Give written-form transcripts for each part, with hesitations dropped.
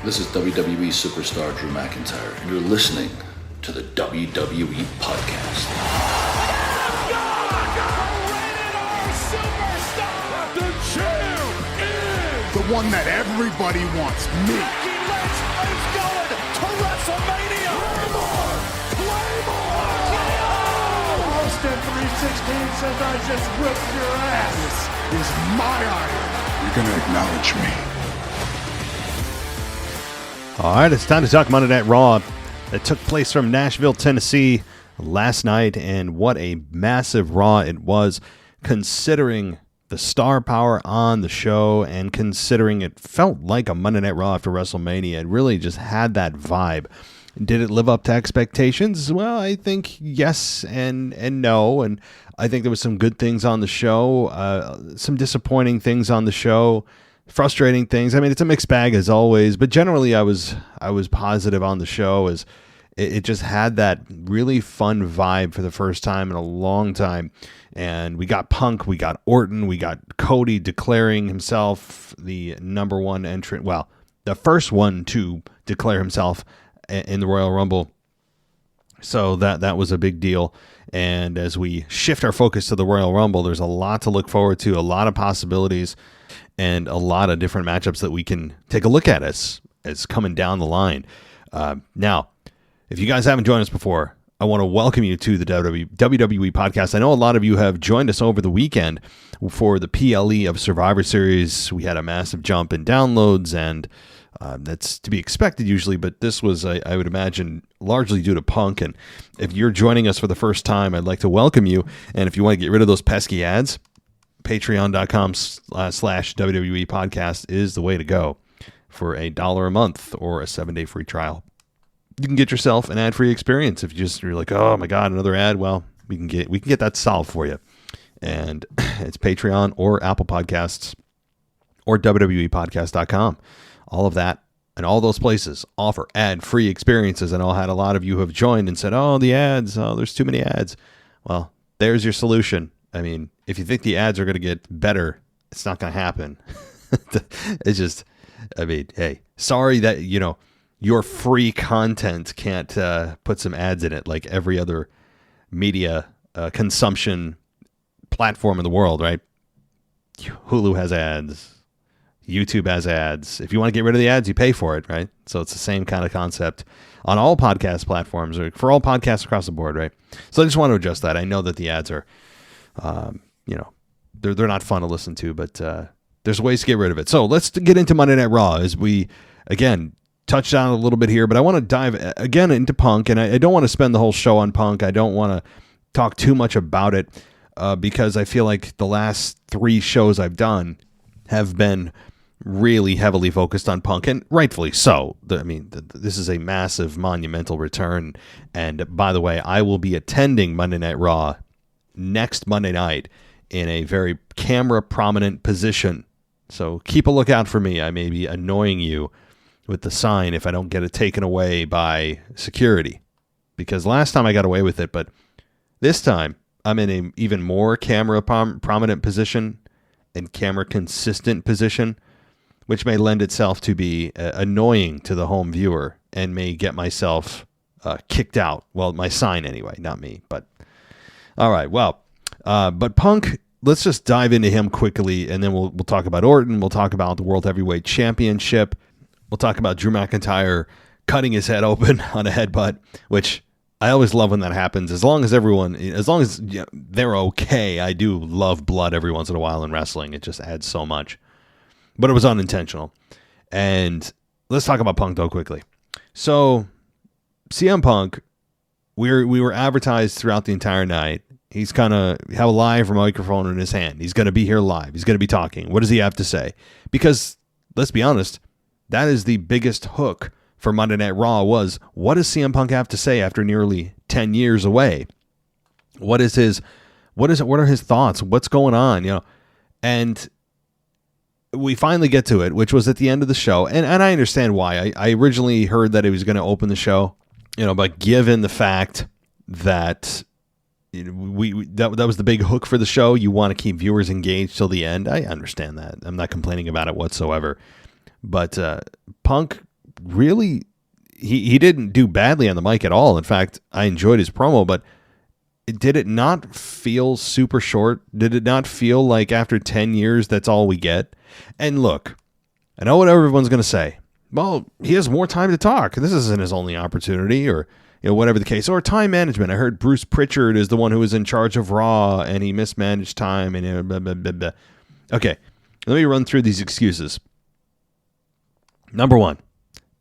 This is WWE superstar Drew McIntyre, and you're listening to the WWE Podcast. The champ is the one that everybody wants, me. Becky Lynch is going to WrestleMania. Claymore! Austin 316 says I just whipped your ass. This is my iron. You're going to acknowledge me. All right, it's time to talk Monday Night Raw. That took place from Nashville, Tennessee last night, and what a massive Raw it was, considering the star power on the show and considering it felt like a Monday Night Raw after WrestleMania. It really just had that vibe. Did it live up to expectations? Well, I think yes and no, and I think there was some good things on the show, some disappointing things on the show, frustrating things. I mean, it's a mixed bag as always, but generally I was positive on the show as it just had that really fun vibe for the first time in a long time. And we got Punk, we got Orton, we got Cody declaring himself the number one entrant. Well, the first one to declare himself in the Royal Rumble. So that was a big deal. And as we shift our focus to the Royal Rumble, there's a lot to look forward to, a lot of possibilities, and a lot of different matchups that we can take a look at as coming down the line. Now, if you guys haven't joined us before, I want to welcome you to the WWE Podcast. I know a lot of you have joined us over the weekend for the PLE of Survivor Series. We had a massive jump in downloads, and that's to be expected usually, but this was, I would imagine, largely due to Punk. And if you're joining us for the first time, I'd like to welcome you. And if you want to get rid of those pesky ads, patreon.com/WWE podcast is the way to go for $1 a month or a 7-day free trial. You can get yourself an ad-free experience. If you're like, oh my God, another ad. Well, we can get that solved for you. And it's Patreon or Apple Podcasts or WWEpodcast.com. All of that and all those places offer ad-free experiences. I know I had a lot of you who have joined and said, oh, the ads, there's too many ads. Well, there's your solution. I mean, if you think the ads are going to get better, it's not going to happen. It's just, I mean, hey, sorry that, your free content can't put some ads in it like every other media consumption platform in the world, right? Hulu has ads. YouTube has ads. If you want to get rid of the ads, you pay for it, right? So it's the same kind of concept on all podcast platforms or for all podcasts across the board, right? So I just want to adjust that. I know that the ads are, they're not fun to listen to, but there's ways to get rid of it. So let's get into Monday Night Raw as we, again, touched on a little bit here, but I want to dive again into Punk, and I don't want to spend the whole show on Punk. I don't want to talk too much about it because I feel like the last 3 shows I've done have been really heavily focused on Punk, and rightfully so. This is a massive, monumental return, and by the way, I will be attending Monday Night Raw next Monday night in a very camera-prominent position, so keep a lookout for me. I may be annoying you with the sign if I don't get it taken away by security, because last time I got away with it, but this time I'm in an even more camera-prominent position and camera-consistent position, which may lend itself to be annoying to the home viewer and may get myself kicked out. Well, my sign anyway, not me. But all right, well, but Punk, let's just dive into him quickly, and then we'll talk about Orton. We'll talk about the World Heavyweight Championship. We'll talk about Drew McIntyre cutting his head open on a headbutt, which I always love when that happens. As long as they're okay. I do love blood every once in a while in wrestling. It just adds so much. But it was unintentional. And let's talk about Punk, though, quickly. So, CM Punk, we were advertised throughout the entire night. He's kind of have a live microphone in his hand. He's going to be here live. He's going to be talking. What does he have to say? Because, let's be honest, that is the biggest hook for Monday Night Raw was, what does CM Punk have to say after nearly 10 years away? What are his thoughts? What's going on? And we finally get to it, which was at the end of the show. And I understand why. I originally heard that he was going to open the show, but given the fact that that was the big hook for the show, you want to keep viewers engaged till the end. I understand that. I'm not complaining about it whatsoever. But Punk really, he didn't do badly on the mic at all. In fact, I enjoyed his promo, but did it not feel super short? Did it not feel like after 10 years, that's all we get? And look, I know what everyone's going to say. Well, he has more time to talk. This isn't his only opportunity, or whatever the case. Or time management. I heard Bruce Pritchard is the one who was in charge of Raw, and he mismanaged time, and blah, blah, blah, blah. Okay, let me run through these excuses. Number one,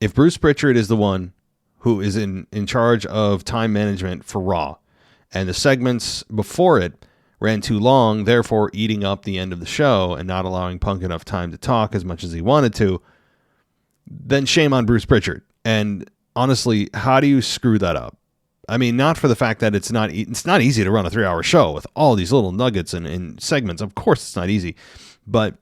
if Bruce Pritchard is the one who is in charge of time management for Raw, and the segments before it ran too long, therefore eating up the end of the show and not allowing Punk enough time to talk as much as he wanted to, then shame on Bruce Pritchard. And honestly, how do you screw that up? I mean, not for the fact that it's not easy to run a 3-hour show with all these little nuggets and segments. Of course it's not easy, but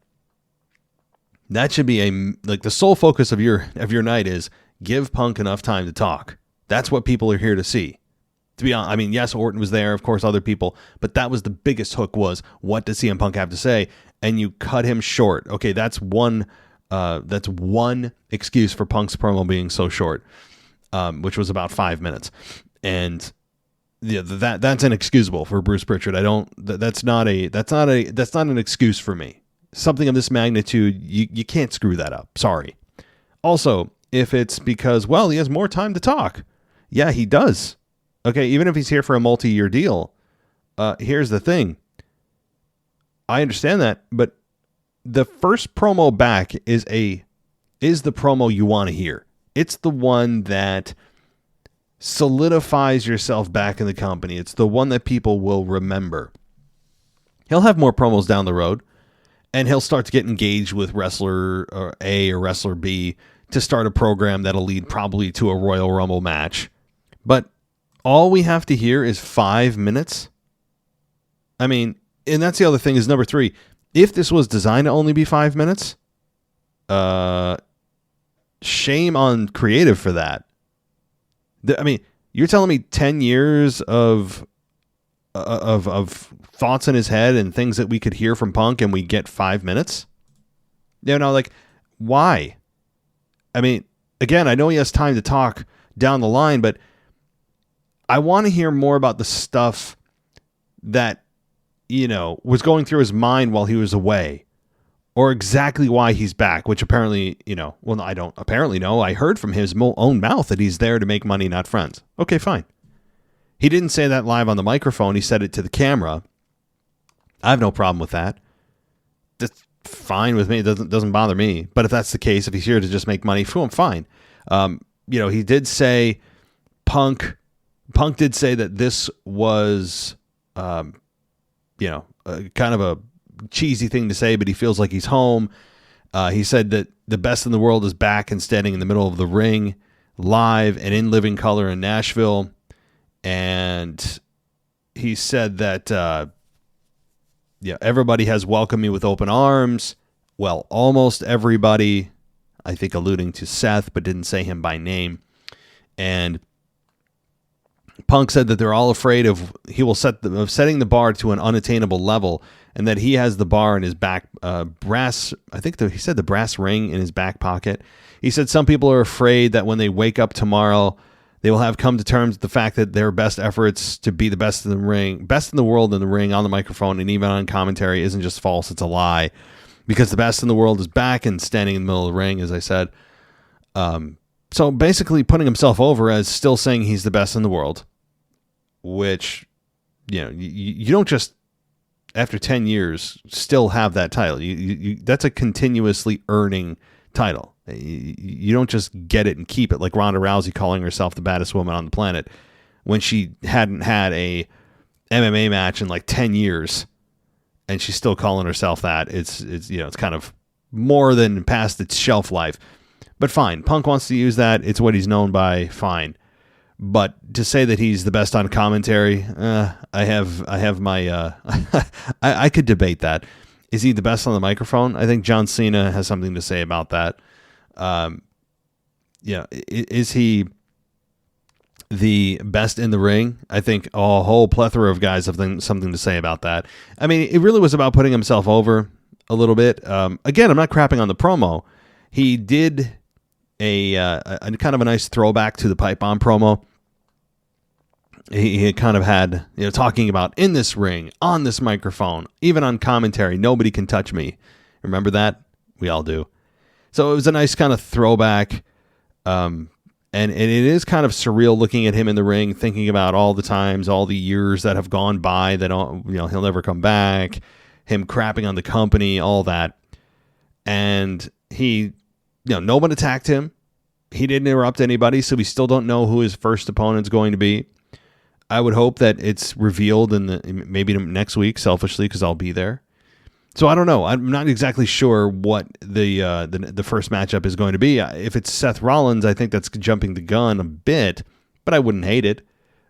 that should be the sole focus of your night is give Punk enough time to talk. That's what people are here to see. To be honest, I mean, yes, Orton was there, of course, other people, but that was the biggest hook, was what does CM Punk have to say? And you cut him short. Okay, that's one excuse for Punk's promo being so short, which was about 5 minutes. And that's inexcusable for Bruce Pritchard. That's not an excuse for me. Something of this magnitude, you can't screw that up. Sorry. Also, if it's because, well, he has more time to talk. Yeah, he does. Okay, even if he's here for a multi-year deal, here's the thing. I understand that, but the first promo back is the promo you want to hear. It's the one that solidifies yourself back in the company. It's the one that people will remember. He'll have more promos down the road, and he'll start to get engaged with wrestler A or wrestler B to start a program that'll lead probably to a Royal Rumble match. But all we have to hear is 5 minutes. I mean, and that's the other thing is number 3. If this was designed to only be 5 minutes, shame on creative for that. I mean, you're telling me 10 years of thoughts in his head and things that we could hear from Punk, and we get 5 minutes? Why? I mean, again, I know he has time to talk down the line, but I want to hear more about the stuff that, was going through his mind while he was away, or exactly why he's back, which apparently, I don't apparently know. I heard from his own mouth that he's there to make money, not friends. Okay, fine. He didn't say that live on the microphone. He said it to the camera. I have no problem with that. That's fine with me. It doesn't bother me. But if that's the case, if he's here to just make money, fine. He did say Punk did say that this was, kind of a cheesy thing to say, but he feels like he's home. He said that the best in the world is back and standing in the middle of the ring, live and in living color in Nashville. And he said that, everybody has welcomed me with open arms. Well, almost everybody, I think alluding to Seth, but didn't say him by name. And Punk said that they're all afraid of setting the bar to an unattainable level, and that he has the bar in his back brass. I think he said the brass ring in his back pocket. He said some people are afraid that when they wake up tomorrow, they will have come to terms with the fact that their best efforts to be the best in the ring, best in the world in the ring, on the microphone, and even on commentary isn't just false, it's a lie. Because the best in the world is back and standing in the middle of the ring, as I said. So basically putting himself over as still saying he's the best in the world, which, you don't just, after 10 years, still have that title. That's a continuously earning title. You don't just get it and keep it, like Ronda Rousey calling herself the baddest woman on the planet when she hadn't had a MMA match in like 10 years, and she's still calling herself that. It's kind of more than past its shelf life. But fine, Punk wants to use that. It's what he's known by. Fine. But to say that he's the best on commentary, I have my I could debate that. Is he the best on the microphone? I think John Cena has something to say about that. Is he the best in the ring? I think a whole plethora of guys have something to say about that. I mean, it really was about putting himself over a little bit. Again, I'm not crapping on the promo. He did a kind of a nice throwback to the pipe bomb promo. He kind of had, talking about in this ring, on this microphone, even on commentary, nobody can touch me. Remember that? We all do. So it was a nice kind of throwback. And it is kind of surreal looking at him in the ring, thinking about all the times, all the years that have gone by that, he'll never come back, him crapping on the company, all that. And he, no one attacked him. He didn't interrupt anybody, so we still don't know who his first opponent's going to be. I would hope that it's revealed maybe next week, selfishly, because I'll be there. So I don't know. I'm not exactly sure what the first matchup is going to be. If it's Seth Rollins, I think that's jumping the gun a bit, but I wouldn't hate it.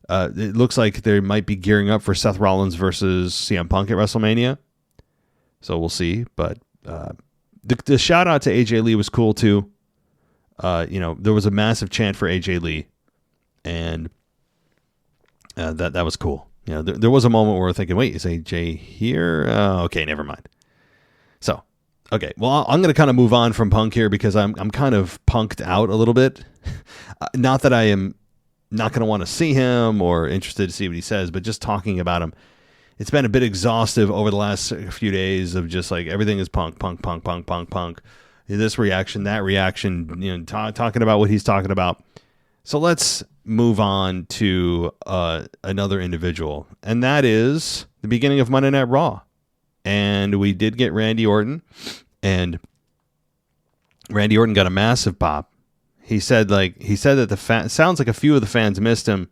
It looks like they might be gearing up for Seth Rollins versus CM Punk at WrestleMania. So we'll see. But the shout out to AJ Lee was cool too. There was a massive chant for AJ Lee, and that was cool. There was a moment where we're thinking, wait, is AJ here? Okay, never mind. So, okay, well, I'm going to kind of move on from Punk here because I'm kind of punked out a little bit. Not that I am not going to want to see him or interested to see what he says, but just talking about him, it's been a bit exhaustive over the last few days of just like everything is Punk. This reaction, that reaction, talking about what he's talking about. So let's move on to another individual, and that is the beginning of Monday Night Raw. And we did get Randy Orton, and Randy Orton got a massive pop. He said that sounds like a few of the fans missed him.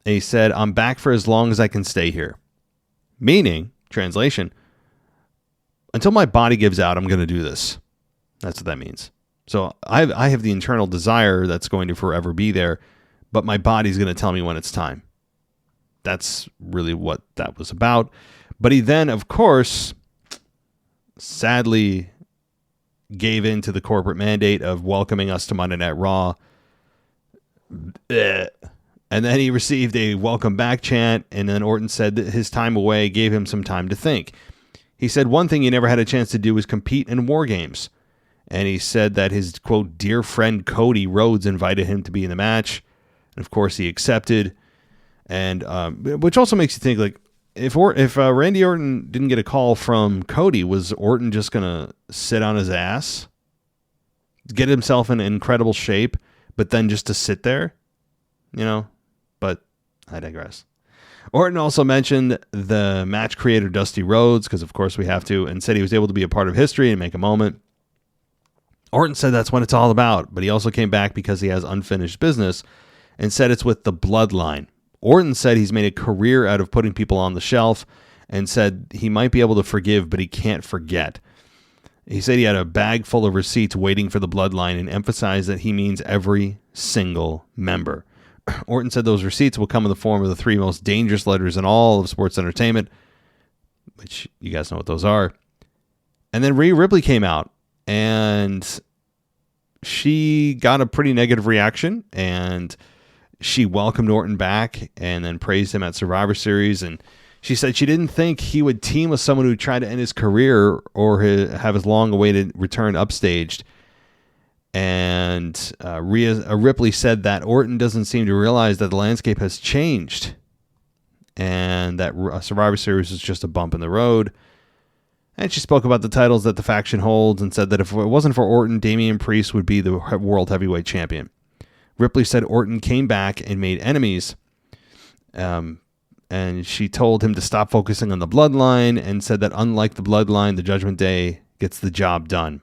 And he said, "I'm back for as long as I can stay here." Meaning, translation, until my body gives out, I'm going to do this. That's what that means. So I have the internal desire that's going to forever be there, but my body's going to tell me when it's time. That's really what that was about. But he then, of course, sadly gave in to the corporate mandate of welcoming us to Monday Night Raw. And then he received a welcome back chant, and then Orton said that his time away gave him some time to think. He said one thing he never had a chance to do was compete in War Games. And he said that his, quote, dear friend Cody Rhodes invited him to be in the match. And, of course, he accepted. And which also makes you think, like, if Randy Orton didn't get a call from Cody, was Orton just going to sit on his ass, get himself in incredible shape, but then just to sit there? But I digress. Orton also mentioned the match creator Dusty Rhodes, because, of course, we have to, and said he was able to be a part of history and make a moment. Orton said that's what it's all about, but he also came back because he has unfinished business and said it's with the bloodline. Orton said he's made a career out of putting people on the shelf and said he might be able to forgive, but he can't forget. He said he had a bag full of receipts waiting for the bloodline and emphasized that he means every single member. Orton said those receipts will come in the form of the 3 most dangerous letters in all of sports entertainment, which you guys know what those are. And then Rhea Ripley came out, and she got a pretty negative reaction, and she welcomed Orton back and then praised him at Survivor Series. And she said she didn't think he would team with someone who tried to end his career or have his long-awaited return upstaged. And Rhea Ripley said that Orton doesn't seem to realize that the landscape has changed and that Survivor Series is just a bump in the road. And she spoke about the titles that the faction holds and said that if it wasn't for Orton, Damian Priest would be the World Heavyweight Champion. Ripley said Orton came back and made enemies. And she told him to stop focusing on the bloodline and said that unlike the bloodline, the Judgment Day gets the job done.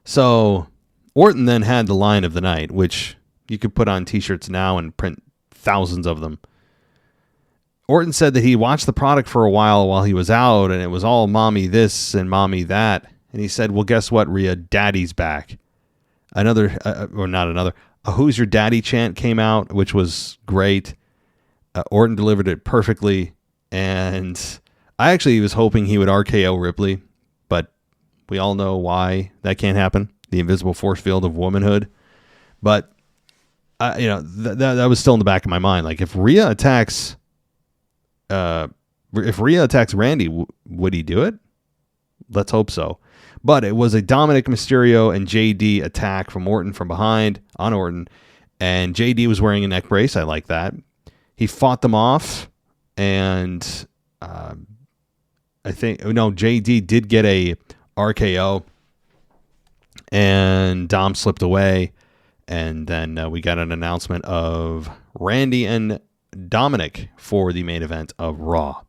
So Orton then had the line of the night, which you could put on t-shirts now and print thousands of them. Orton said that he watched the product for a while he was out, and it was all mommy this and mommy that. And he said, well, guess what, Rhea? Daddy's back. A Who's Your Daddy chant came out, which was great. Orton delivered it perfectly. And I actually was hoping he would RKO Ripley, but we all know why that can't happen. The invisible force field of womanhood. But, that was still in the back of my mind. Like, if Rhea attacks Randy, would he do it? Let's hope so. But it was a Dominick Mysterio and JD attack from Orton from behind on Orton. And JD was wearing a neck brace. I like that. He fought them off. And JD did get a RKO. And Dom slipped away. And then we got an announcement of Randy and Dominic for the main event of Raw.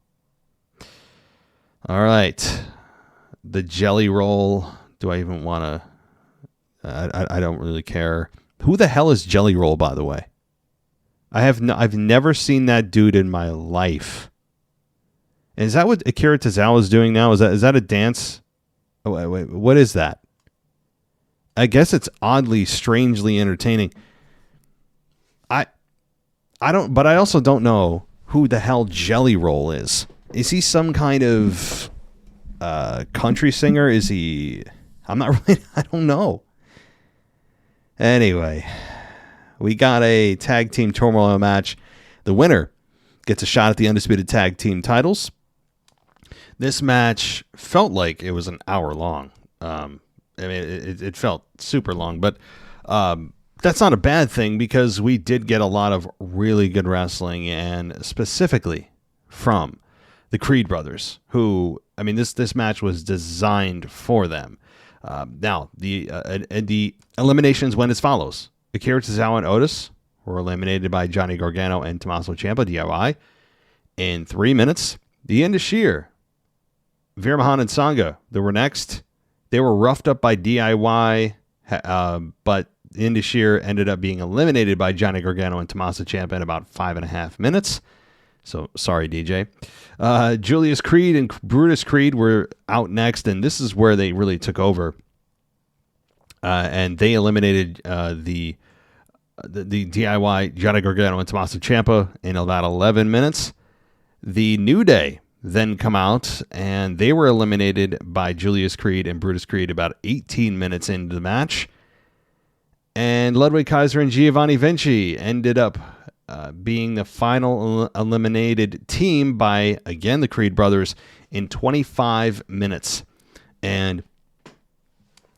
All right. The jelly roll. Do I even want to? I don't really care. Who the hell is Jelly Roll, by the way? I've never seen that dude in my life. And is that what Akira Tozawa is doing now? Is that a dance? Oh, wait, what is that? I guess it's oddly, strangely entertaining. I don't, but I also don't know who the hell Jelly Roll is. Is he some kind of country singer? Is he? I'm not really. I don't know. Anyway, we got a tag team turmoil match. The winner gets a shot at the Undisputed Tag Team Titles. This match felt like it was an hour long. It felt super long, but that's not a bad thing because we did get a lot of really good wrestling, and specifically from the Creed brothers, who, this match was designed for them. Now, the eliminations went as follows. Akira Tozawa and Otis were eliminated by Johnny Gargano and Tommaso Ciampa, DIY, in 3 minutes. The End of Sheer, Veer Mahan and Sangha, they were next. They were roughed up by DIY, but the End of Sheer ended up being eliminated by Johnny Gargano and Tommaso Ciampa in about 5.5 minutes. So, sorry, DJ. Julius Creed and Brutus Creed were out next, and this is where they really took over. And they eliminated the DIY, Johnny Gargano and Tommaso Ciampa in about 11 minutes. The New Day then come out, and they were eliminated by Julius Creed and Brutus Creed about 18 minutes into the match. And Ludwig Kaiser and Giovanni Vinci ended up being the final eliminated team by, again, the Creed brothers in 25 minutes. And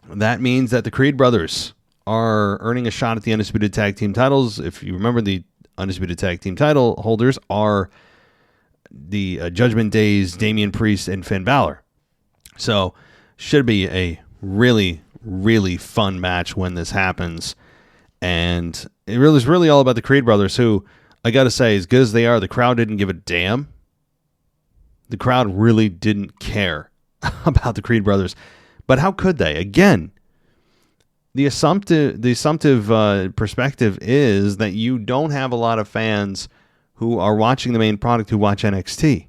that means that the Creed brothers are earning a shot at the Undisputed Tag Team titles. If you remember, the Undisputed Tag Team title holders are the Judgment Day's Damian Priest and Finn Balor. So, should be a really, really fun match when this happens. And it really is really all about the Creed brothers, who, I got to say, as good as they are, the crowd didn't give a damn. The crowd really didn't care about the Creed brothers. But how could they? Again, the assumptive perspective is that you don't have a lot of fans who are watching the main product who watch NXT.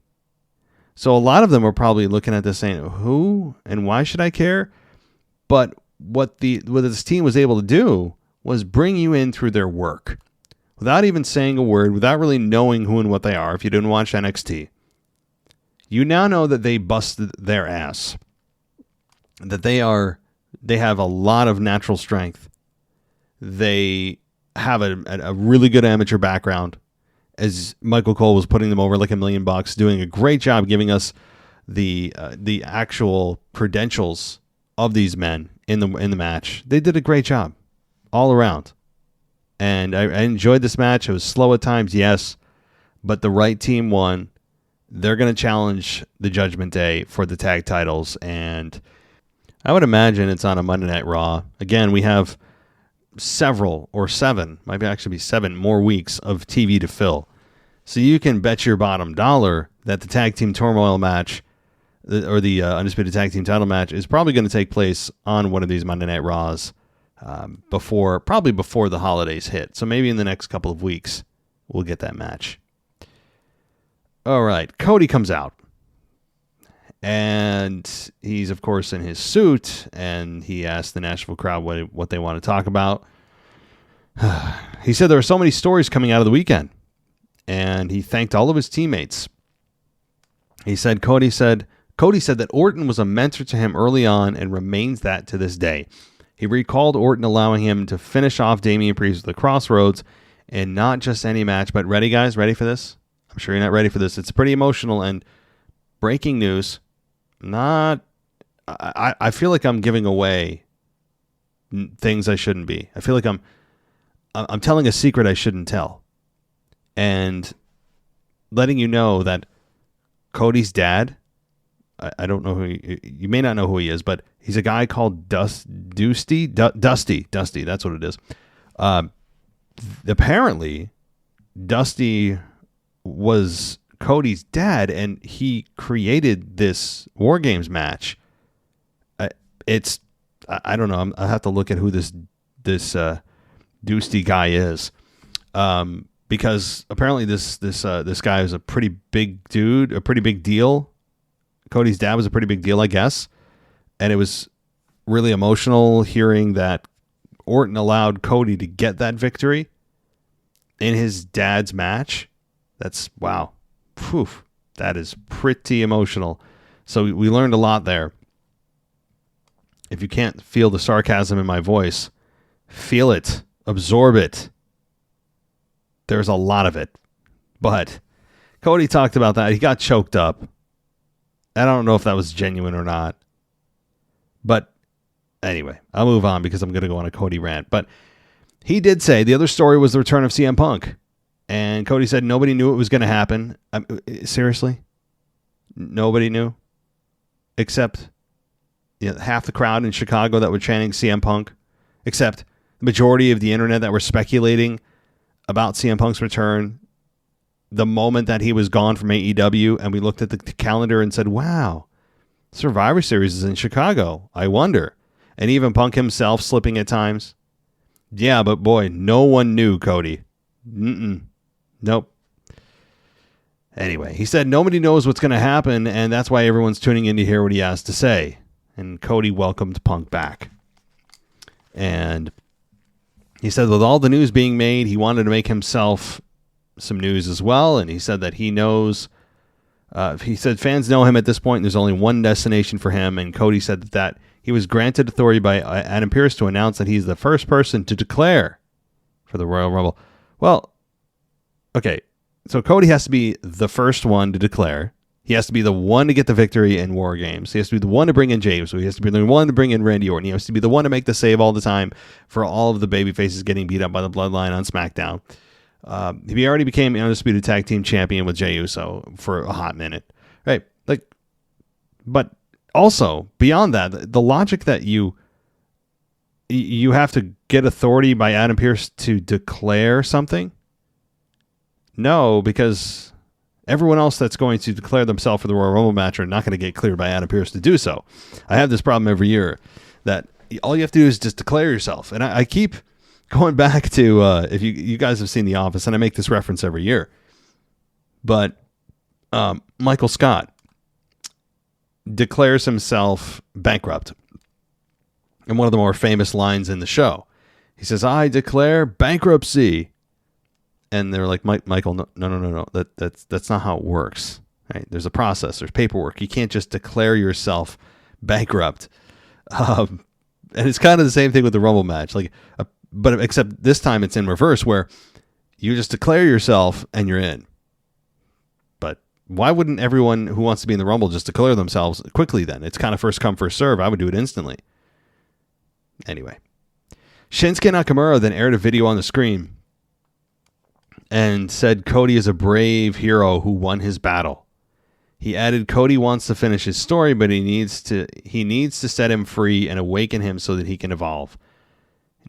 So a lot of them are probably looking at this saying, who and why should I care? But what this team was able to do was bring you in through their work without even saying a word, without really knowing who and what they are. If you didn't watch NXT, you now know that they busted their ass, that they have a lot of natural strength. They have a really good amateur background, as Michael Cole was putting them over like $1 million, doing a great job giving us the actual credentials of these men in the match. They did a great job all around. And I enjoyed this match. It was slow at times, yes, but the right team won. They're going to challenge the Judgment Day for the tag titles, and I would imagine it's on a Monday Night Raw. Again, we have might actually be 7 more weeks of TV to fill. So you can bet your bottom dollar that the Tag Team Turmoil match, or the Undisputed Tag Team title match, is probably going to take place on one of these Monday Night Raws before the holidays hit. So maybe in the next couple of weeks, we'll get that match. All right, Cody comes out. And he's, of course, in his suit, and he asked the Nashville crowd what they want to talk about. He said there are so many stories coming out of the weekend, and he thanked all of his teammates. He said Cody said that Orton was a mentor to him early on and remains that to this day. He recalled Orton allowing him to finish off Damian Priest with the Crossroads, and not just any match, but ready, guys? Ready for this? I'm sure you're not ready for this. It's pretty emotional, and breaking news. I feel like I'm giving away things I shouldn't be. I feel like I'm telling a secret I shouldn't tell, and letting you know that Cody's dad. I don't know you may not know who he is, but he's a guy called Dusty. That's what it is. Apparently, Dusty was Cody's dad, and he created this War Games match. I don't know. I have to look at who this Dusty guy is, because apparently this guy is a pretty big dude, a pretty big deal. Cody's dad was a pretty big deal, I guess, and it was really emotional hearing that Orton allowed Cody to get that victory in his dad's match. That's wow. Phew, that is pretty emotional. So we learned a lot there. If you can't feel the sarcasm in my voice, feel it, absorb it. There's a lot of it. But Cody talked about that. He got choked up. I don't know if that was genuine or not. But anyway, I'll move on because I'm going to go on a Cody rant. But he did say the other story was the return of CM Punk. And Cody said nobody knew it was going to happen. Seriously? Nobody knew? Except half the crowd in Chicago that were chanting CM Punk. Except the majority of the internet that were speculating about CM Punk's return the moment that he was gone from AEW, and we looked at the calendar and said, wow, Survivor Series is in Chicago. I wonder. And even Punk himself slipping at times. Yeah, but boy, no one knew, Cody. Nope. Anyway, he said nobody knows what's going to happen, and that's why everyone's tuning in to hear what he has to say. And Cody welcomed Punk back. And he said with all the news being made, he wanted to make himself some news as well, and he said that he knows he said fans know him at this point and there's only one destination for him, and Cody said that he was granted authority by Adam Pearce to announce that he's the first person to declare for the Royal Rumble. Well, okay, so Cody has to be the first one to declare. He has to be the one to get the victory in War Games. He has to be the one to bring in James. So he has to be the one to bring in Randy Orton. He has to be the one to make the save all the time for all of the babyfaces getting beat up by the Bloodline on SmackDown. He already became the Undisputed Tag Team Champion with Jey Uso for a hot minute, right? But also beyond that, the logic that you have to get authority by Adam Pearce to declare something. No, because everyone else that's going to declare themselves for the Royal Rumble match are not going to get cleared by Adam Pearce to do so. I have this problem every year that all you have to do is just declare yourself, and I keep going back to, if you guys have seen The Office, and I make this reference every year, but Michael Scott declares himself bankrupt. And one of the more famous lines in the show, he says, "I declare bankruptcy." And they're like, Michael, no. That's not how it works. Right? There's a process. There's paperwork. You can't just declare yourself bankrupt. And it's kind of the same thing with the Rumble match. But except this time it's in reverse, where you just declare yourself and you're in. But why wouldn't everyone who wants to be in the Rumble just declare themselves quickly then? It's kind of first come, first serve. I would do it instantly. Anyway. Shinsuke Nakamura then aired a video on the screen and said Cody is a brave hero who won his battle. He added Cody wants to finish his story, but he needs to set him free and awaken him so that he can evolve.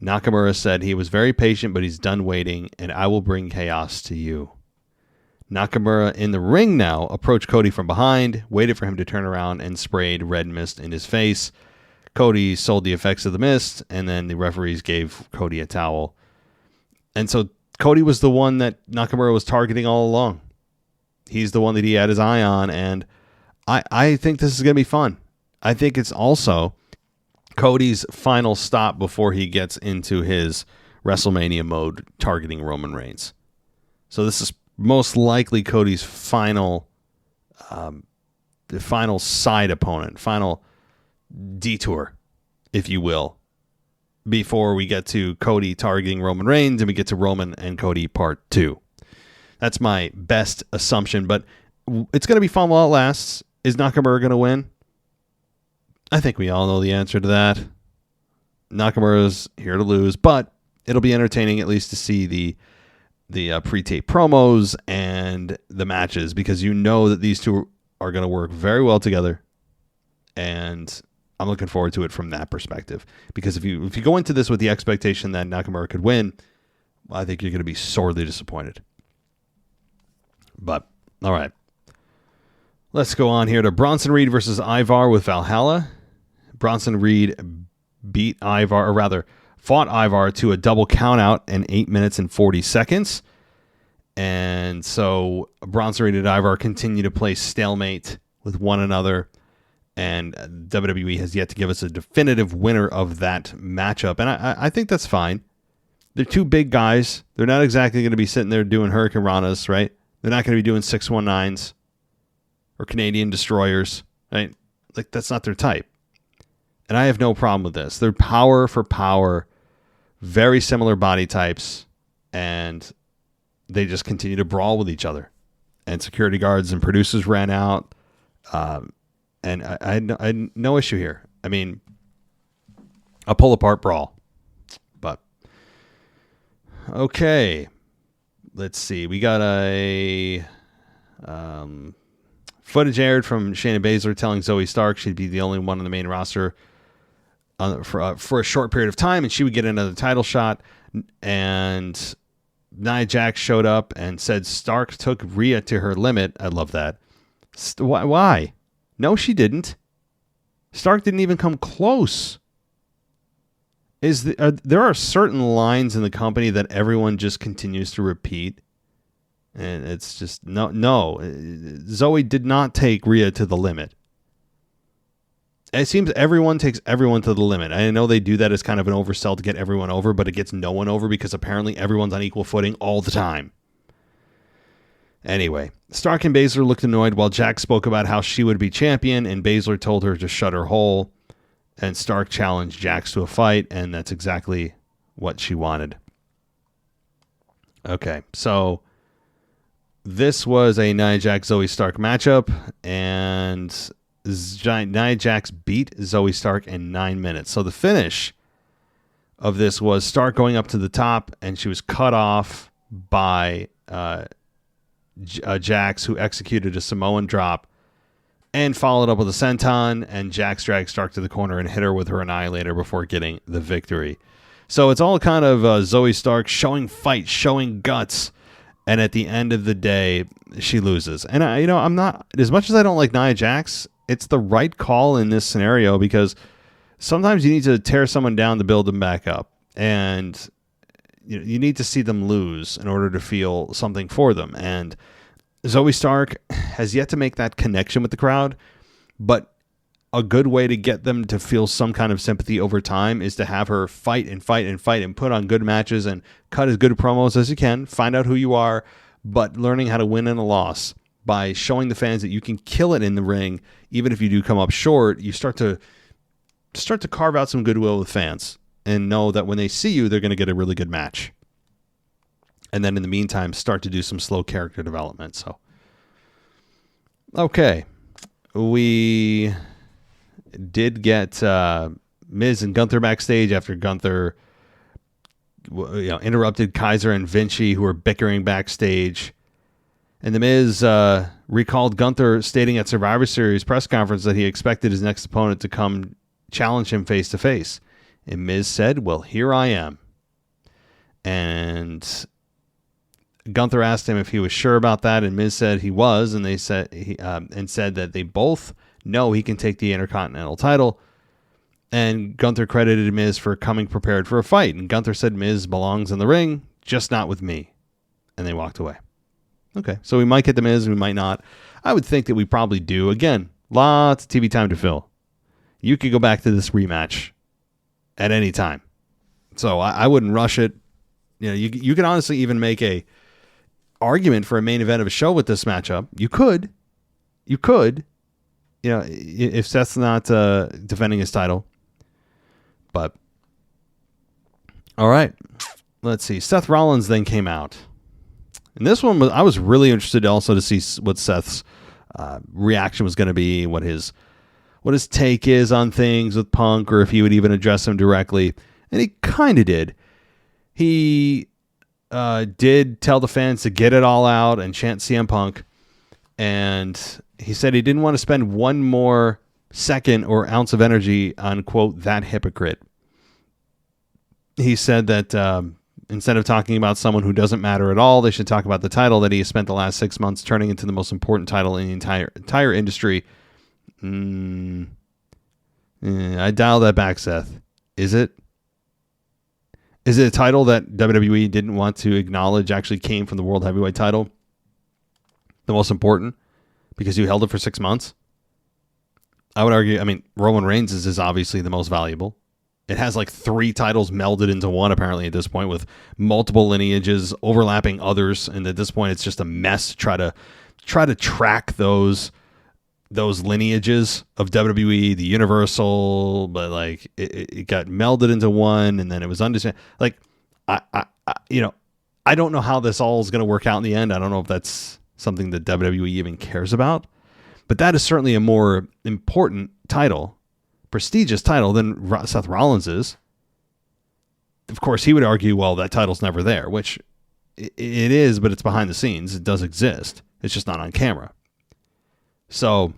Nakamura said he was very patient, but he's done waiting, and I will bring chaos to you. Nakamura in the ring now approached Cody from behind, waited for him to turn around, and sprayed red mist in his face. Cody sold the effects of the mist, and then the referees gave Cody a towel. And so Cody was the one that Nakamura was targeting all along. He's the one that he had his eye on, and I think this is going to be fun. I think it's also Cody's final stop before he gets into his WrestleMania mode targeting Roman Reigns. So this is most likely Cody's final side opponent, final detour, if you will, before we get to Cody targeting Roman Reigns and we get to Roman and Cody part 2. That's my best assumption, but it's going to be fun while it lasts. Is Nakamura going to win? I think we all know the answer to that. Nakamura's here to lose, but it'll be entertaining at least to see the pre-tape promos and the matches, because you know that these two are going to work very well together, and I'm looking forward to it from that perspective. Because if you go into this with the expectation that Nakamura could win, well, I think you're going to be sorely disappointed. But all right, let's go on here to Bronson Reed versus Ivar with Valhalla. Bronson Reed beat Ivar, or rather fought Ivar to a double countout in 8 minutes and 40 seconds. And so Bronson Reed and Ivar continue to play stalemate with one another. And WWE has yet to give us a definitive winner of that matchup. And I think that's fine. They're two big guys. They're not exactly going to be sitting there doing Hurricane Ranas, right? They're not going to be doing 619s or Canadian Destroyers, right? Like, that's not their type. And I have no problem with this. They're power for power, very similar body types, and they just continue to brawl with each other. And security guards and producers ran out, and I had no issue here. I mean, a pull-apart brawl. But, okay. Let's see. We got a footage aired from Shayna Baszler telling Zoe Stark she'd be the only one on the main roster for a short period of time, and she would get another title shot. And Nia Jax showed up and said Stark took Rhea to her limit. I love that. Why? No, she didn't. Stark didn't even come close. There are certain lines in the company that everyone just continues to repeat, and it's just no. Zoe did not take Rhea to the limit. It seems everyone takes everyone to the limit. I know they do that as kind of an oversell to get everyone over, but it gets no one over because apparently everyone's on equal footing all the time. Anyway, Stark and Baszler looked annoyed while Jax spoke about how she would be champion, and Baszler told her to shut her hole, and Stark challenged Jax to a fight, and that's exactly what she wanted. Okay, so this was a Nia Jax Zoe Stark matchup, and Nia Jax beat Zoe Stark in 9 minutes. So the finish of this was Stark going up to the top, and she was cut off by Jax, who executed a Samoan drop and followed up with a senton, and Jax dragged Stark to the corner and hit her with her Annihilator before getting the victory. So it's all kind of Zoe Stark showing fight, showing guts, and at the end of the day, she loses. And I'm not, as much as I don't like Nia Jax, it's the right call in this scenario, because sometimes you need to tear someone down to build them back up, and you need to see them lose in order to feel something for them. And Zoe Stark has yet to make that connection with the crowd, but a good way to get them to feel some kind of sympathy over time is to have her fight and fight and fight and put on good matches and cut as good promos as you can, find out who you are, but learning how to win in a loss by showing the fans that you can kill it in the ring. Even if you do come up short, you start to carve out some goodwill with fans and know that when they see you, they're going to get a really good match. And then in the meantime, start to do some slow character development. So, okay. We did get Miz and Gunther backstage after Gunther interrupted Kaiser and Vinci, who were bickering backstage. And The Miz recalled Gunther stating at Survivor Series press conference that he expected his next opponent to come challenge him face to face. And Miz said, "Well, here I am." And Gunther asked him if he was sure about that, and Miz said he was, and they said said that they both know he can take the Intercontinental title. And Gunther credited Miz for coming prepared for a fight, and Gunther said Miz belongs in the ring, just not with me. And they walked away. Okay, so we might get the Miz, we might not. I would think that we probably do. Again, lots of TV time to fill. You could go back to this rematch at any time, so I wouldn't rush it. You can honestly even make a argument for a main event of a show with this matchup. You could, if Seth's not defending his title. But all right, let's see. Seth Rollins then came out, and this one I was really interested also to see what Seth's reaction was going to be, what his what his take is on things with Punk, or if he would even address him directly. And he kind of did. He did tell the fans to get it all out and chant CM Punk. And he said he didn't want to spend one more second or ounce of energy on, quote, that hypocrite. He said that instead of talking about someone who doesn't matter at all, they should talk about the title that he has spent the last 6 months turning into the most important title in the entire industry. I dial that back, Seth. Is it? Is it a title that WWE didn't want to acknowledge actually came from the World Heavyweight title? The most important? Because you held it for 6 months? I would argue, Roman Reigns is obviously the most valuable. It has like 3 titles melded into one, apparently, at this point, with multiple lineages overlapping others. And at this point, it's just a mess to try to track those lineages of WWE, the Universal, but like it got melded into one, and then it was undisputed. Like I don't know how this all is going to work out in the end. I don't know if that's something that WWE even cares about, but that is certainly a more important title, prestigious title than Seth Rollins is. Of course, he would argue, well, that title's never there, which it is, but it's behind the scenes. It does exist. It's just not on camera. So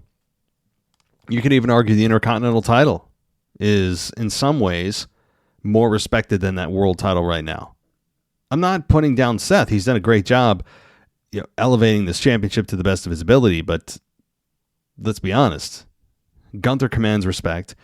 you could even argue the Intercontinental title is in some ways more respected than that world title right now. I'm not putting down Seth. He's done a great job, elevating this championship to the best of his ability, but let's be honest. Gunther commands respect,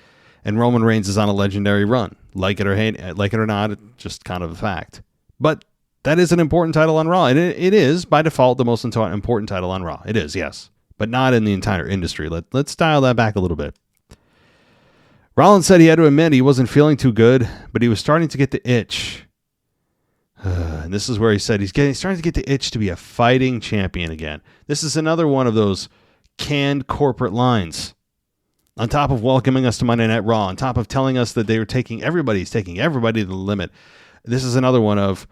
and Roman Reigns is on a legendary run. Like it or not, it's just kind of a fact. But that is an important title on Raw, and it is, by default, the most important title on Raw. It is, yes, but not in the entire industry. Let's dial that back a little bit. Rollins said he had to admit he wasn't feeling too good, but he was starting to get the itch. And this is where he said he's starting to get the itch to be a fighting champion again. This is another one of those canned corporate lines. On top of welcoming us to Monday Night Raw, on top of telling us that everybody's taking everybody to the limit, this is another one of,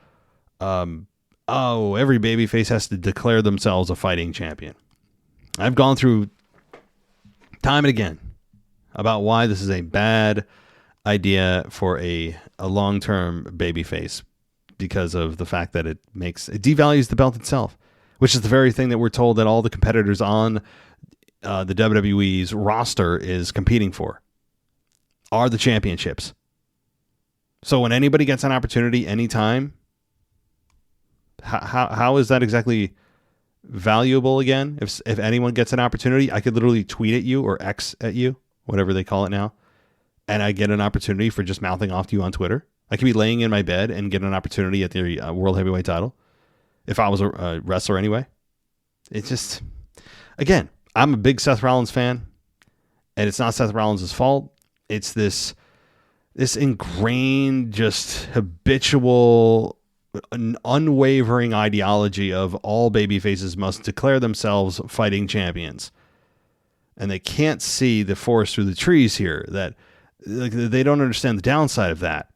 every babyface has to declare themselves a fighting champion. I've gone through time and again about why this is a bad idea for a long-term babyface, because of the fact that it devalues the belt itself, which is the very thing that we're told that all the competitors on the WWE's roster is competing for, are the championships. So when anybody gets an opportunity anytime, how is that exactly valuable again? If anyone gets an opportunity, I could literally tweet at you or X at you, whatever they call it now, and I get an opportunity for just mouthing off to you on Twitter. I could be laying in my bed and get an opportunity at the World Heavyweight title if I was a wrestler anyway. It's just, again, I'm a big Seth Rollins fan, and it's not Seth Rollins' fault. It's this ingrained, just habitual, unwavering ideology of all babyfaces must declare themselves fighting champions. And they can't see the forest through the trees here. That they don't understand the downside of that.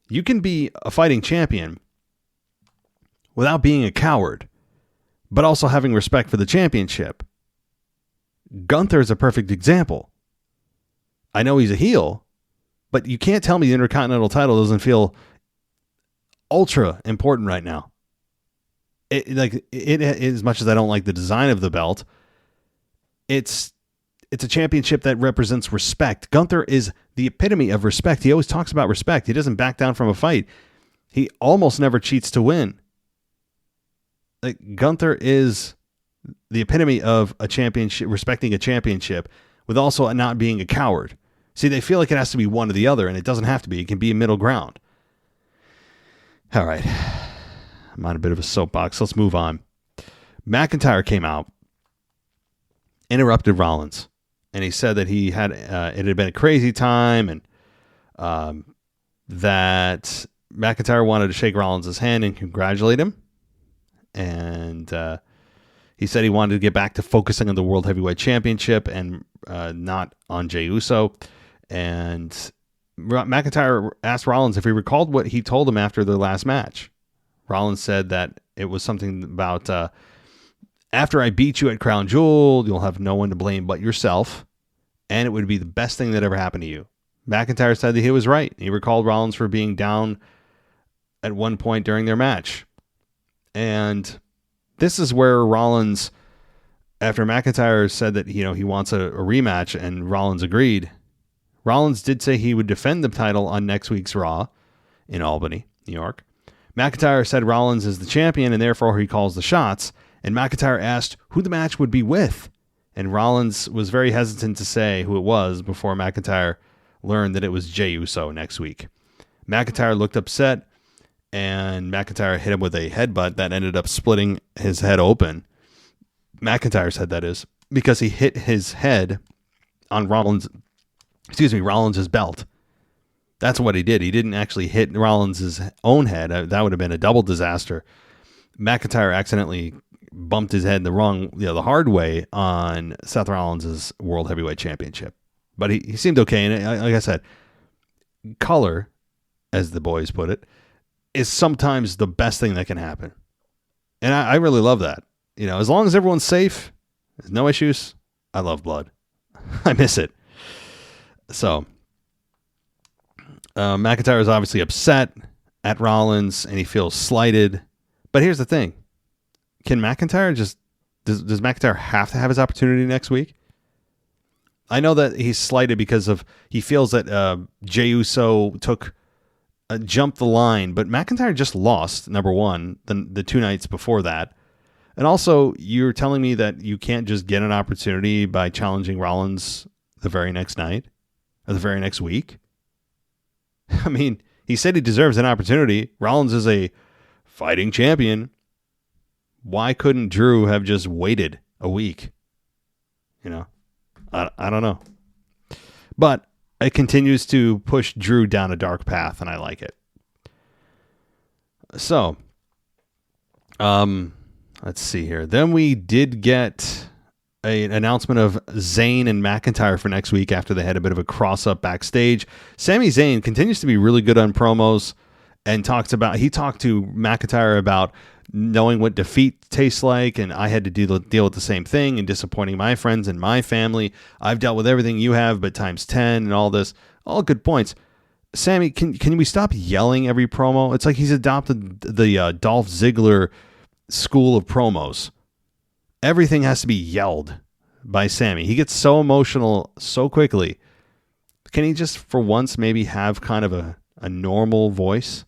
You can be a fighting champion without being a coward, but also having respect for the championship. Gunther is a perfect example. I know he's a heel, but you can't tell me the Intercontinental title doesn't feel ultra important right now. As much as I don't like the design of the belt, it's a championship that represents respect. Gunther is the epitome of respect. He always talks about respect. He doesn't back down from a fight. He almost never cheats to win. Gunther is the epitome of a championship, respecting a championship, with also not being a coward. See, they feel like it has to be one or the other, and it doesn't have to be. It can be a middle ground. All right. I'm on a bit of a soapbox. Let's move on. McIntyre came out, interrupted Rollins, and he said that it had been a crazy time, and that McIntyre wanted to shake Rollins' hand and congratulate him. And he said he wanted to get back to focusing on the World Heavyweight Championship and not on Jey Uso. And McIntyre asked Rollins if he recalled what he told him after the last match. Rollins said that it was something about, after I beat you at Crown Jewel, you'll have no one to blame but yourself. and it would be the best thing that ever happened to you. McIntyre said that he was right. He recalled Rollins for being down at one point during their match. And this is where Rollins, after McIntyre said that, he wants a rematch and Rollins agreed, Rollins did say he would defend the title on next week's Raw in Albany, New York. McIntyre said Rollins is the champion and therefore he calls the shots. And McIntyre asked who the match would be with. And Rollins was very hesitant to say who it was before McIntyre learned that it was Jey Uso next week. McIntyre looked upset, and McIntyre hit him with a headbutt that ended up splitting his head open. McIntyre's head, that is, because he hit his head on Rollins' belt. That's what he did. He didn't actually hit Rollins' own head. That would have been a double disaster. McIntyre accidentally bumped his head the hard way on Seth Rollins' World Heavyweight Championship. But he seemed okay. And like I said, color, as the boys put it, is sometimes the best thing that can happen. And I really love that. As long as everyone's safe, there's no issues. I love blood. I miss it. So, McIntyre is obviously upset at Rollins and he feels slighted. But here's the thing. Can McIntyre does McIntyre have to have his opportunity next week? I know that he's slighted because he feels that Jey Uso jumped the line, but McIntyre just lost, number one, the 2 nights before that. And also, you're telling me that you can't just get an opportunity by challenging Rollins the very next night or the very next week? I mean, he said he deserves an opportunity. Rollins is a fighting champion. Why couldn't Drew have just waited a week? I don't know. But it continues to push Drew down a dark path, and I like it. So, let's see here. Then we did get an announcement of Zayn and McIntyre for next week after they had a bit of a cross-up backstage. Sami Zayn continues to be really good on promos and he talked to McIntyre about knowing what defeat tastes like, and I had to deal with the same thing and disappointing my friends and my family. I've dealt with everything you have, but times 10 and all this. All good points. Sammy, can we stop yelling every promo? It's like he's adopted the Dolph Ziggler school of promos. Everything has to be yelled by Sammy. He gets so emotional so quickly. Can he just, for once, maybe have kind of a normal voice?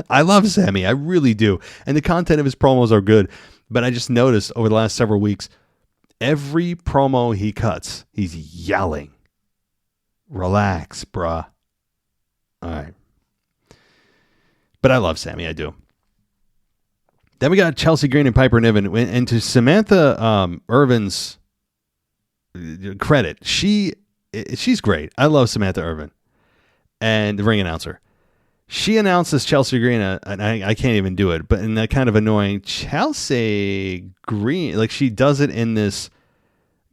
I love Sammy. I really do. And the content of his promos are good. But I just noticed over the last several weeks, every promo he cuts, he's yelling. Relax, bruh. All right. But I love Sammy. I do. Then we got Chelsea Green and Piper Niven. And to Samantha Irvin's credit, she's great. I love Samantha Irvin. And the ring announcer. She announces Chelsea Green, and I can't even do it, but in that kind of annoying Chelsea Green, like she does it in this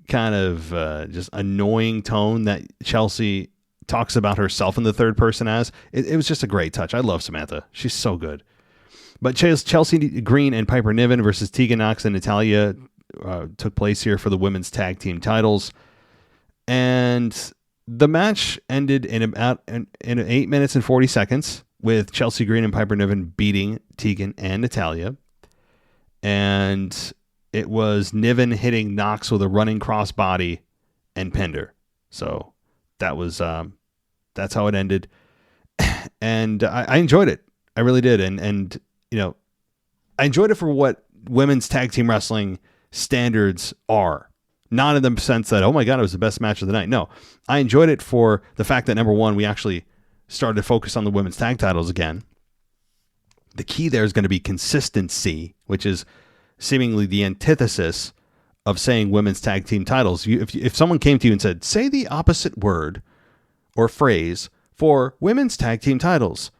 kind of just annoying tone that Chelsea talks about herself in the third person as. It was just a great touch. I love Samantha. She's so good. But Chelsea Green and Piper Niven versus Tegan Nox and Natalya took place here for the women's tag team titles. And the match ended in 8 minutes and 40 seconds with Chelsea Green and Piper Niven beating Tegan and Natalya. And it was Niven hitting Nox with a running crossbody and pinned her. So that was that's how it ended. And I enjoyed it. I really did. And I enjoyed it for what women's tag team wrestling standards are. Not in the sense that, oh my God, it was the best match of the night. No, I enjoyed it for the fact that, number one, we actually started to focus on the women's tag titles again. The key there is going to be consistency, which is seemingly the antithesis of saying women's tag team titles. If someone came to you and said, say the opposite word or phrase for women's tag team titles,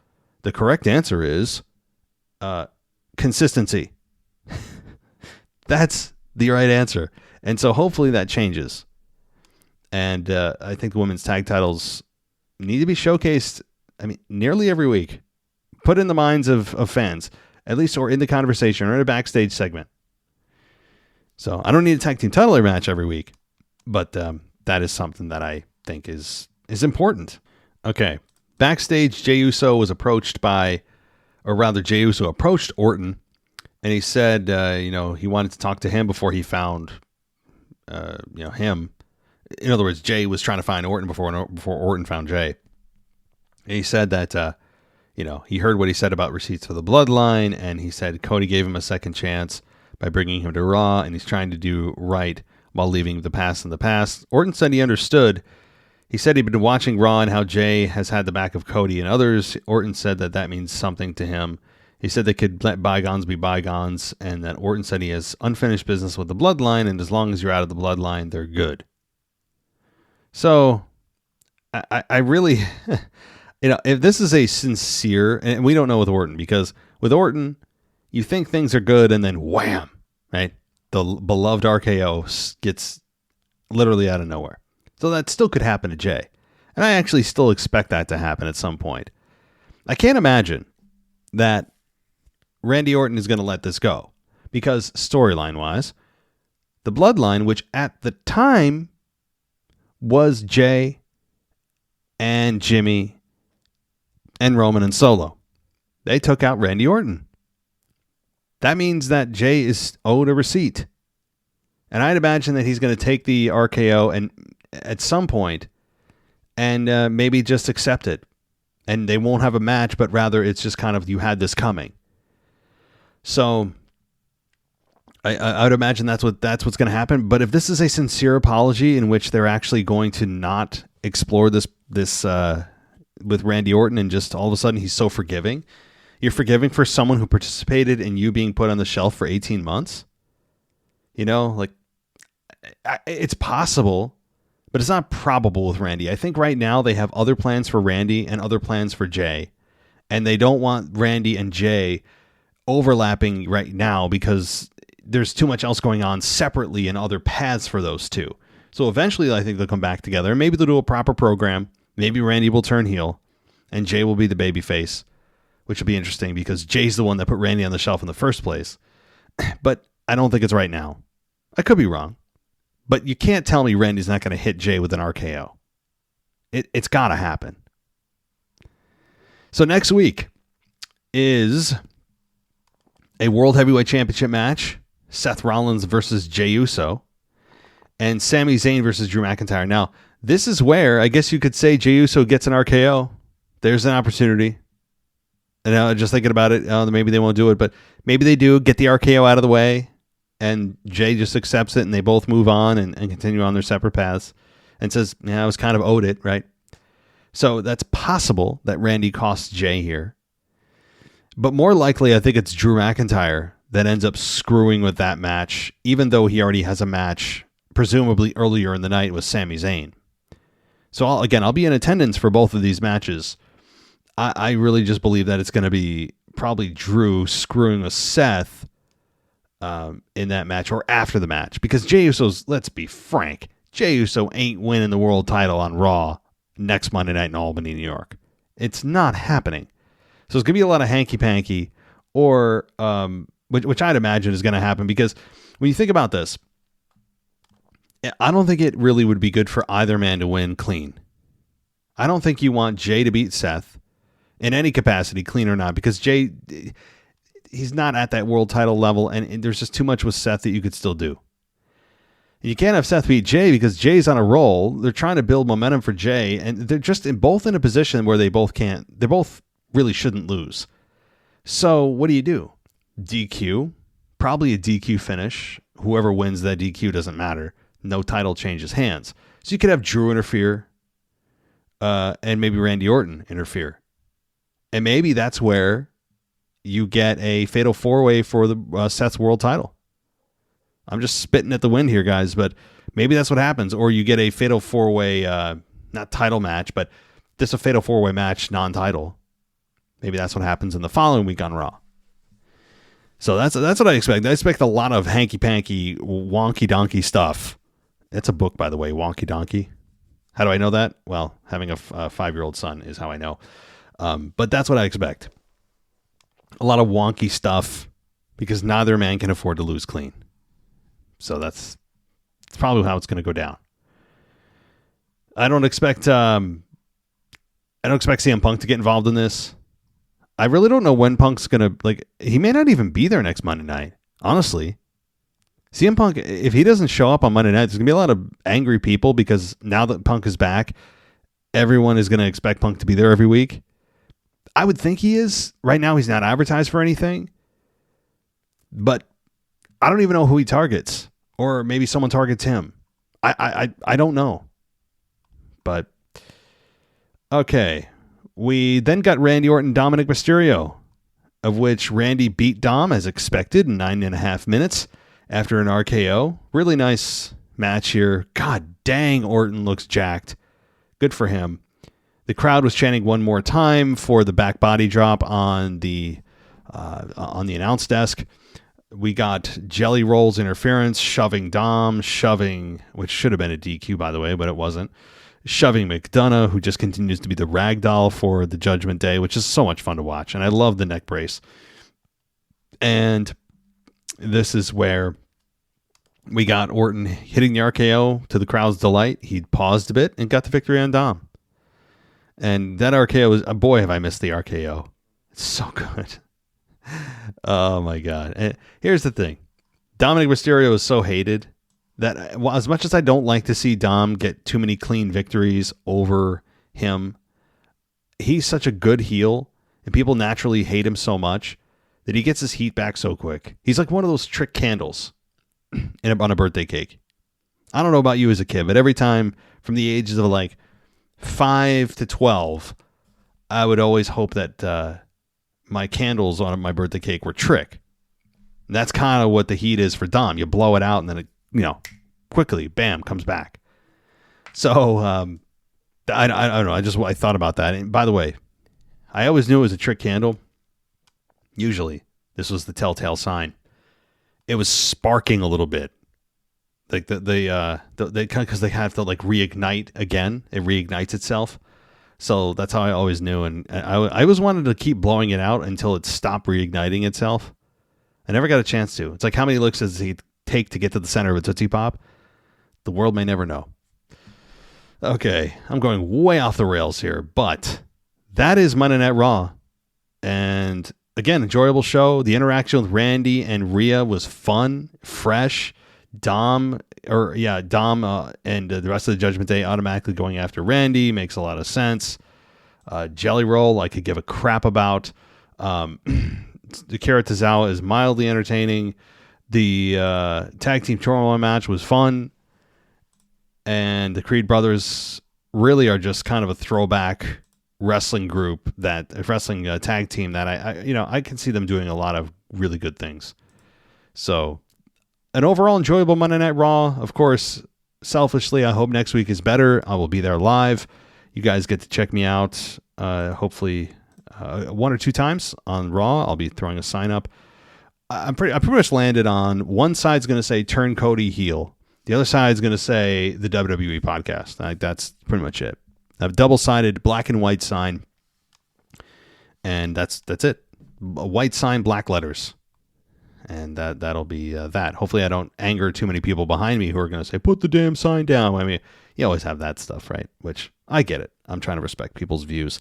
the correct answer is consistency. That's the right answer. And so hopefully that changes. And I think the women's tag titles need to be showcased, nearly every week. Put in the minds of fans, at least, or in the conversation, or in a backstage segment. So I don't need a tag team title match every week, but that is something that I think is important. Okay. Backstage, Jey Uso was approached by, or rather Jey Uso approached Orton, and he said, he wanted to talk to him before he found, him. In other words, Jey was trying to find Orton before Orton found Jey. And he said that, he heard what he said about receipts for the bloodline, and he said Cody gave him a second chance by bringing him to Raw, and he's trying to do right while leaving the past in the past. Orton said he understood. He said he'd been watching Raw and how Jey has had the back of Cody and others. Orton said that means something to him. He said they could let bygones be bygones, and that Orton said he has unfinished business with the bloodline, and as long as you're out of the bloodline, they're good. So, I really, if this is a sincere, and we don't know with Orton, because with Orton, you think things are good, and then wham, right? The beloved RKO gets literally out of nowhere. So that still could happen to Jey. And I actually still expect that to happen at some point. I can't imagine that Randy Orton is going to let this go. Because storyline-wise, the bloodline, which at the time was Jey and Jimmy and Roman and Solo, they took out Randy Orton. That means that Jey is owed a receipt. And I'd imagine that he's going to take the RKO and at some point and maybe just accept it. And they won't have a match, but rather it's just kind of, you had this coming. So I would imagine that's what's going to happen. But if this is a sincere apology in which they're actually going to not explore this with Randy Orton, and just all of a sudden he's so forgiving, you're forgiving for someone who participated in you being put on the shelf for 18 months. It's possible, but it's not probable with Randy. I think right now they have other plans for Randy and other plans for Jey, and they don't want Randy and Jey overlapping right now because there's too much else going on separately and other paths for those two. So eventually I think they'll come back together, and maybe they'll do a proper program. Maybe Randy will turn heel and Jey will be the babyface, which will be interesting because Jay's the one that put Randy on the shelf in the first place. But I don't think it's right now. I could be wrong. But you can't tell me Randy's not going to hit Jey with an RKO. It's got to happen. So next week is a World Heavyweight Championship match. Seth Rollins versus Jey Uso. And Sami Zayn versus Drew McIntyre. Now, this is where I guess you could say Jey Uso gets an RKO. There's an opportunity. And just thinking about it, maybe they won't do it, but maybe they do get the RKO out of the way, and Jey just accepts it, and they both move on and continue on their separate paths, and says, I was kind of owed it, right? So that's possible that Randy costs Jey here. But more likely, I think it's Drew McIntyre that ends up screwing with that match, even though he already has a match, presumably earlier in the night, with Sami Zayn. So I'll be in attendance for both of these matches. I really just believe that it's going to be probably Drew screwing with Seth in that match or after the match. Because Jey Uso's, let's be frank, Jey Uso ain't winning the world title on Raw next Monday night in Albany, New York. It's not happening. So it's going to be a lot of hanky-panky, or which I'd imagine is going to happen, because when you think about this, I don't think it really would be good for either man to win clean. I don't think you want Jey to beat Seth in any capacity, clean or not, because Jey, he's not at that world title level, and there's just too much with Seth that you could still do. You can't have Seth beat Jey because Jay's on a roll. They're trying to build momentum for Jey, and they're just both in a position where they both really shouldn't lose. So what do? DQ? Probably a DQ finish. Whoever wins that DQ doesn't matter. No title changes hands. So you could have Drew interfere, and maybe Randy Orton interfere. And maybe that's where you get a fatal four-way for the Seth's world title. I'm just spitting at the wind here, guys, but maybe that's what happens. Or you get a fatal four-way, not title match, but just a fatal four-way match, non-title. Maybe that's what happens in the following week on Raw. So that's what I expect. I expect a lot of hanky-panky, wonky-donkey stuff. It's a book, by the way, Wonky Donkey. How do I know that? Well, having a 5-year-old son is how I know. But that's what I expect. A lot of wonky stuff because neither man can afford to lose clean. So that's probably how it's going to go down. I don't expect CM Punk to get involved in this. I really don't know when Punk's gonna he may not even be there next Monday night. Honestly, CM Punk, if he doesn't show up on Monday night, there's gonna be a lot of angry people because now that Punk is back, everyone is gonna expect Punk to be there every week. I would think he is. Right now, he's not advertised for anything, but I don't even know who he targets, or maybe someone targets him. I don't know. But okay, we then got Randy Orton, Dominick Mysterio, of which Randy beat Dom as expected in 9.5 minutes after an RKO. Really nice match here. God dang, Orton looks jacked. Good for him. The crowd was chanting one more time for the back body drop on the announce desk. We got Jelly Roll's interference, shoving Dom, which should have been a DQ, by the way, but it wasn't. Shoving McDonough, who just continues to be the ragdoll for the Judgment Day, which is so much fun to watch. And I love the neck brace. And this is where we got Orton hitting the RKO to the crowd's delight. He paused a bit and got the victory on Dom. And that RKO was, boy, have I missed the RKO. It's so good. Oh my God. And here's the thing. Dominick Mysterio is so hated that as much as I don't like to see Dom get too many clean victories over him, he's such a good heel and people naturally hate him so much that he gets his heat back so quick. He's like one of those trick candles on a birthday cake. I don't know about you as a kid, but every time from the ages of 5 to 12, I would always hope that my candles on my birthday cake were trick. And that's kind of what the heat is for Dom. You blow it out and then it, quickly, bam, comes back. So I don't know. I thought about that. And by the way, I always knew it was a trick candle. Usually, this was the telltale sign. It was sparking a little bit. Like because they have to reignite again. It reignites itself. So that's how I always knew. And I always wanted to keep blowing it out until it stopped reigniting itself. I never got a chance to. It's like, how many licks does it take to get to the center of a Tootsie Pop? The world may never know. Okay, I'm going way off the rails here, but that is Monday Night Raw. And again, enjoyable show. The interaction with Randy and Rhea was fun, fresh. Dom and the rest of the Judgment Day automatically going after Randy makes a lot of sense. Jelly Roll, I could give a crap about. Akira Tozawa is mildly entertaining. The tag team Turmoil match was fun. And the Creed brothers really are just kind of a throwback wrestling group, wrestling tag team that I can see them doing a lot of really good things. So an overall enjoyable Monday Night Raw. Of course, selfishly, I hope next week is better. I will be there live. You guys get to check me out, hopefully 1 or 2 times on Raw. I'll be throwing a sign up. I pretty much landed on one side's going to say turn Cody heel. The other side's going to say the WWE podcast. That's pretty much it. I have a double-sided black and white sign. And that's it. A white sign, black letters. And that'll be that. Hopefully I don't anger too many people behind me who are going to say, put the damn sign down. I mean, you always have that stuff, right? Which I get it. I'm trying to respect people's views.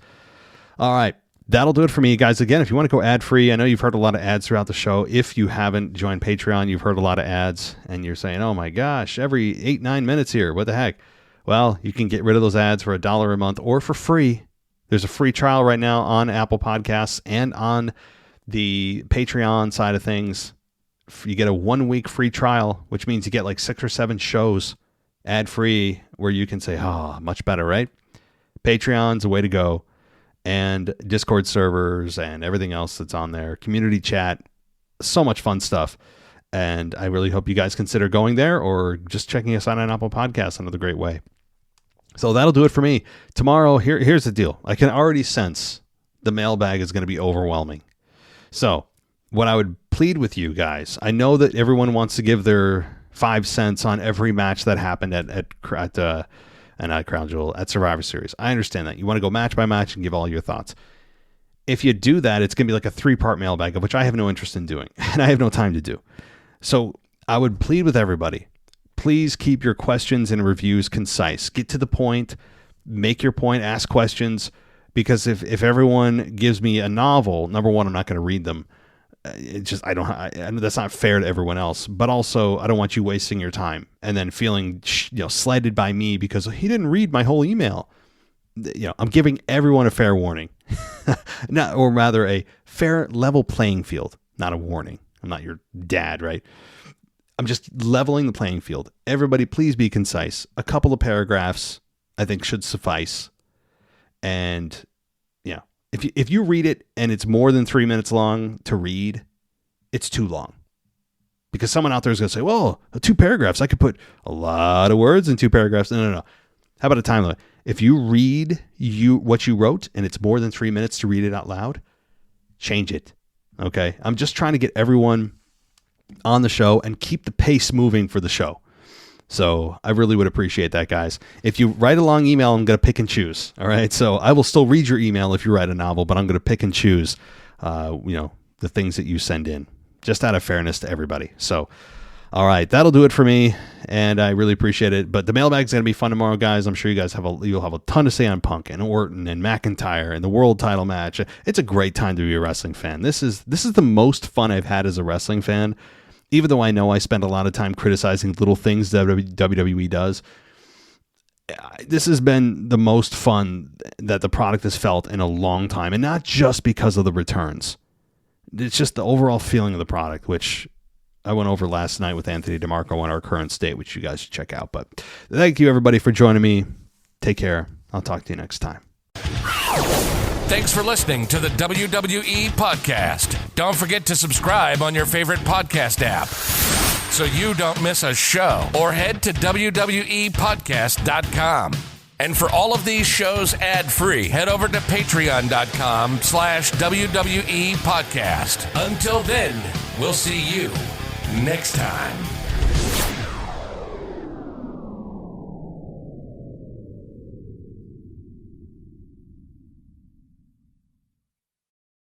All right. That'll do it for me, guys. Again, if you want to go ad-free, I know you've heard a lot of ads throughout the show. If you haven't joined Patreon, you've heard a lot of ads, and you're saying, oh my gosh, every 8-9 minutes here, what the heck? Well, you can get rid of those ads for $1 a month or for free. There's a free trial right now on Apple Podcasts and on the Patreon side of things. You get a 1-week free trial, which means you get 6 or 7 shows ad-free where you can say, much better, right? Patreon's the way to go. And Discord servers and everything else that's on there. Community chat. So much fun stuff. And I really hope you guys consider going there or just checking us out on Apple Podcasts. Another great way. So that'll do it for me. Tomorrow, here's the deal. I can already sense the mailbag is going to be overwhelming. So what I would plead with you guys, I know that everyone wants to give their 5 cents on every match that happened at Crown Jewel at Survivor Series. I understand that. You want to go match by match and give all your thoughts. If you do that, it's going to be like a 3-part mailbag, of which I have no interest in doing, and I have no time to do. So I would plead with everybody, please keep your questions and reviews concise. Get to the point, make your point, ask questions, because if everyone gives me a novel, number one, I'm not going to read them. That's not fair to everyone else, but also I don't want you wasting your time and then feeling, slighted by me because he didn't read my whole email. I'm giving everyone a fair warning, or rather a fair level playing field, not a warning. I'm not your dad, right? I'm just leveling the playing field. Everybody, please be concise. A couple of paragraphs, I think, should suffice. And if you read it and it's more than 3 minutes long to read, it's too long. Because someone out there is going to say, well, 2 paragraphs, I could put a lot of words in 2 paragraphs. No. How about a time limit? If you read what you wrote and it's more than 3 minutes to read it out loud, change it. Okay? I'm just trying to get everyone on the show and keep the pace moving for the show. So I really would appreciate that, guys. If you write a long email, I'm going to pick and choose. All right. So I will still read your email if you write a novel, but I'm going to pick and choose, the things that you send in, just out of fairness to everybody. So, all right, that'll do it for me, and I really appreciate it. But the mailbag's going to be fun tomorrow, guys. I'm sure you guys you'll have a ton to say on Punk and Orton and McIntyre and the world title match. It's a great time to be a wrestling fan. This is the most fun I've had as a wrestling fan. Even though I know I spend a lot of time criticizing little things that WWE does, this has been the most fun that the product has felt in a long time. And not just because of the returns. It's just the overall feeling of the product, which I went over last night with Anthony DeMarco on our current state, which you guys should check out. But thank you, everybody, for joining me. Take care. I'll talk to you next time. Thanks for listening to the WWE Podcast. Don't forget to subscribe on your favorite podcast app so you don't miss a show, or head to WWEpodcast.com. And for all of these shows ad-free, head over to patreon.com/WWE Podcast. Until then, we'll see you next time.